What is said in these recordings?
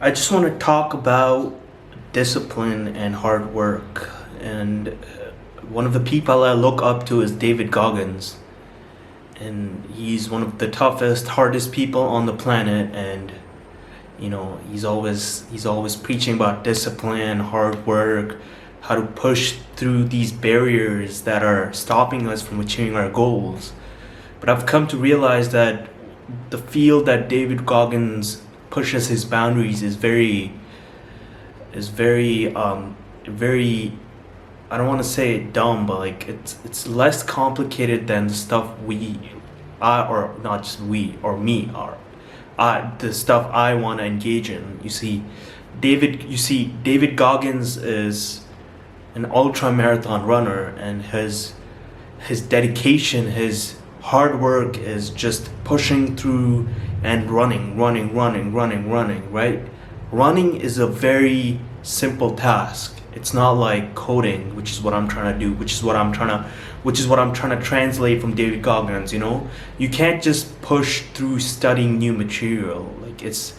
I just want to talk about discipline and hard work. And one of the people I look up to is David Goggins. And he's one of the toughest, hardest people on the planet. And he's always preaching about discipline, hard work, how to push through these barriers that are stopping us from achieving our goals. But I've come to realize that the field that David Goggins pushes his boundaries is very I don't want to say dumb, but like it's less complicated than the stuff or not just we or me are the stuff I want to engage in. David Goggins is an ultra marathon runner, and his dedication, his hard work is just pushing through and running, right? Running is a very simple task. It's not like coding, which is what I'm trying to do, which is what I'm trying to translate from David Goggins, you know? You can't just push through studying new material. Like it's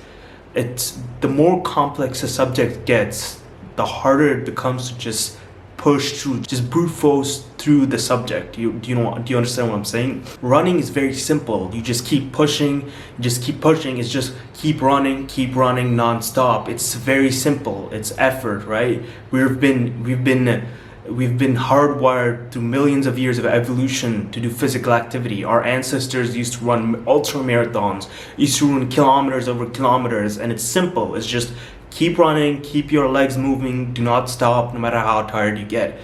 the more complex a subject gets, the harder it becomes to just push through, just brute force through the subject. Do you understand what I'm saying? Running is very simple. You just keep pushing, It's just keep running non-stop. It's very simple. It's effort, right? We've been hardwired through millions of years of evolution to do physical activity. Our ancestors used to run ultra marathons, used to run kilometers over kilometers, and it's simple. It's just keep running, keep your legs moving, do not stop no matter how tired you get.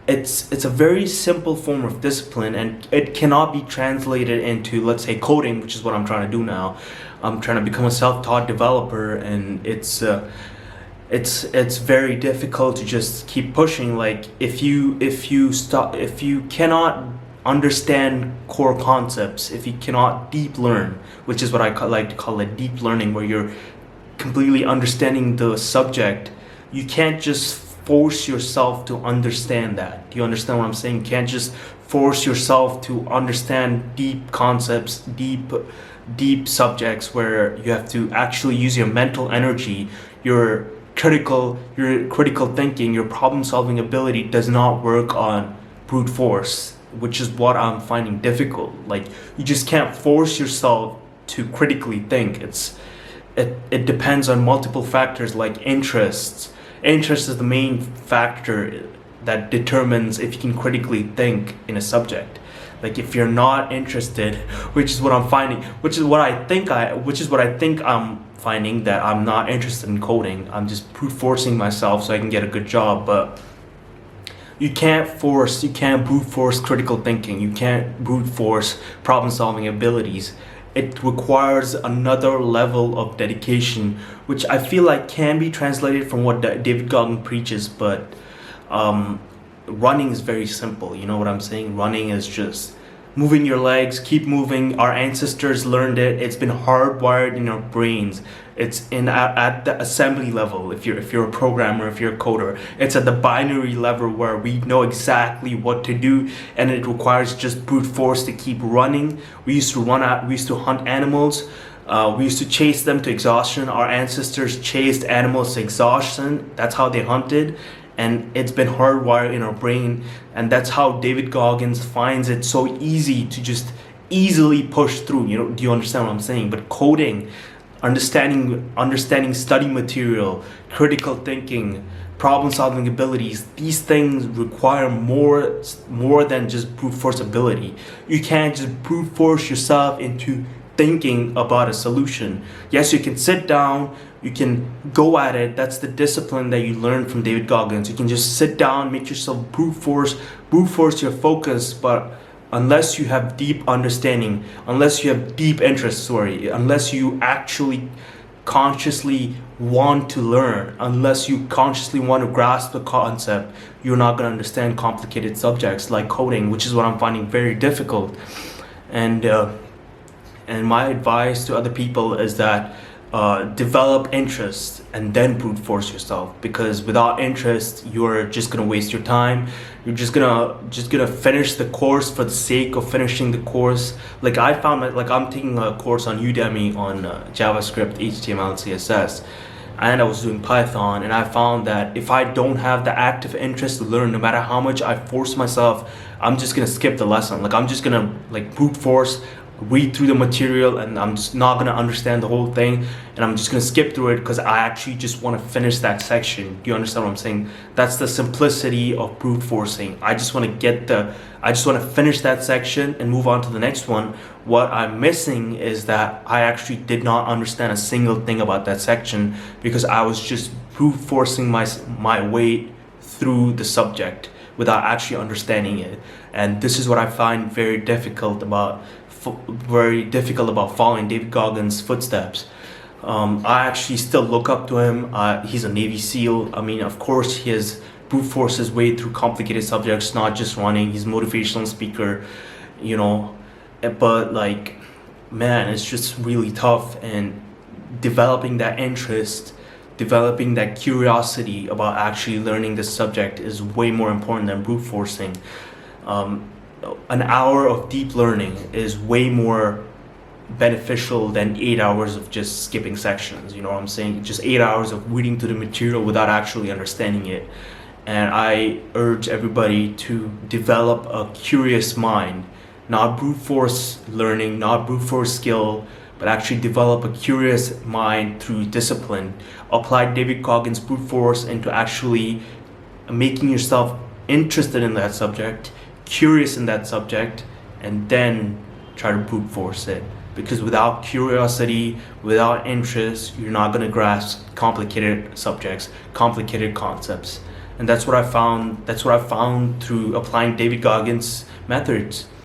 It's a very simple form of discipline, and it cannot be translated into, let's say, coding, which is what I'm trying to do now. I'm trying to become a self-taught developer, and it's very difficult to just keep pushing. Like if you cannot understand core concepts, if you cannot deep learn, which is what like to call it, deep learning, where you're completely understanding the subject, you can't just force yourself to understand that. Do you understand what I'm saying? You can't just force yourself to understand deep concepts, deep subjects, where you have to actually use your mental energy, your critical thinking, your problem solving ability does not work on brute force, which is what I'm finding difficult. Like, you just can't force yourself to critically think. It depends on multiple factors like interests. Interest is the main factor that determines if you can critically think in a subject. Like, if you're not interested, which is what I'm finding, which is what I think I'm finding, that I'm not interested in coding. I'm just brute forcing myself so I can get a good job. But you can't brute force critical thinking. You can't brute force problem solving abilities. It requires another level of dedication, which I feel like can be translated from what David Goggins preaches, but running is very simple. You know what I'm saying? Running is just moving your legs, keep moving. Our ancestors learned it. It's been hardwired in our brains. It's at the assembly level. If you're a programmer, if you're a coder, it's at the binary level where we know exactly what to do, and it requires just brute force to keep running. We used to hunt animals. We used to chase them to exhaustion. Our ancestors chased animals to exhaustion. That's how they hunted. And it's been hardwired in our brain, and that's how David Goggins finds it so easy to just easily push through. Do you understand what I'm saying? But coding, understanding study material, critical thinking, problem solving abilities, these things require more than just brute force ability. You can't just brute force yourself into thinking about a solution. Yes, you can sit down, you can go at it. That's the discipline that you learn from David Goggins. You can just sit down, make yourself brute force your focus, but unless you have deep understanding, unless you have deep interest, unless you actually consciously want to learn, unless you consciously want to grasp the concept, you're not going to understand complicated subjects like coding, which is what I'm finding very difficult. And my advice to other people is that develop interest and then brute force yourself, because without interest you're just gonna waste your time. You're just gonna finish the course for the sake of finishing the course. Like I'm taking a course on Udemy on JavaScript, HTML, and CSS, and I was doing Python, and I found that if I don't have the active interest to learn, no matter how much I force myself, I'm just gonna skip the lesson. Like I'm just gonna like brute force read through the material, and I'm just not gonna understand the whole thing, and I'm just gonna skip through it because I actually just want to finish that section. Do you understand what I'm saying? That's the simplicity of brute forcing. I just want to finish that section and move on to the next one. What I'm missing is that I actually did not understand a single thing about that section because I was just brute forcing my way through the subject without actually understanding it. And this is what I find very difficult about following David Goggins' footsteps. I actually still look up to him. He's a Navy SEAL. I mean, of course, he has brute force his way through complicated subjects, not just running. He's a motivational speaker, you know. But like, man, it's just really tough. And developing that interest, developing that curiosity about actually learning the subject is way more important than brute forcing. An hour of deep learning is way more beneficial than 8 hours of just skipping sections. You know what I'm saying? Just 8 hours of reading through the material without actually understanding it. And I urge everybody to develop a curious mind, not brute force learning, not brute force skill, but actually develop a curious mind through discipline. Apply David Goggins' brute force into actually making yourself interested in that subject, curious in that subject, and then try to brute force it. Because without curiosity, without interest, you're not going to grasp complicated subjects, complicated concepts. And that's what I found through applying David Goggins' methods.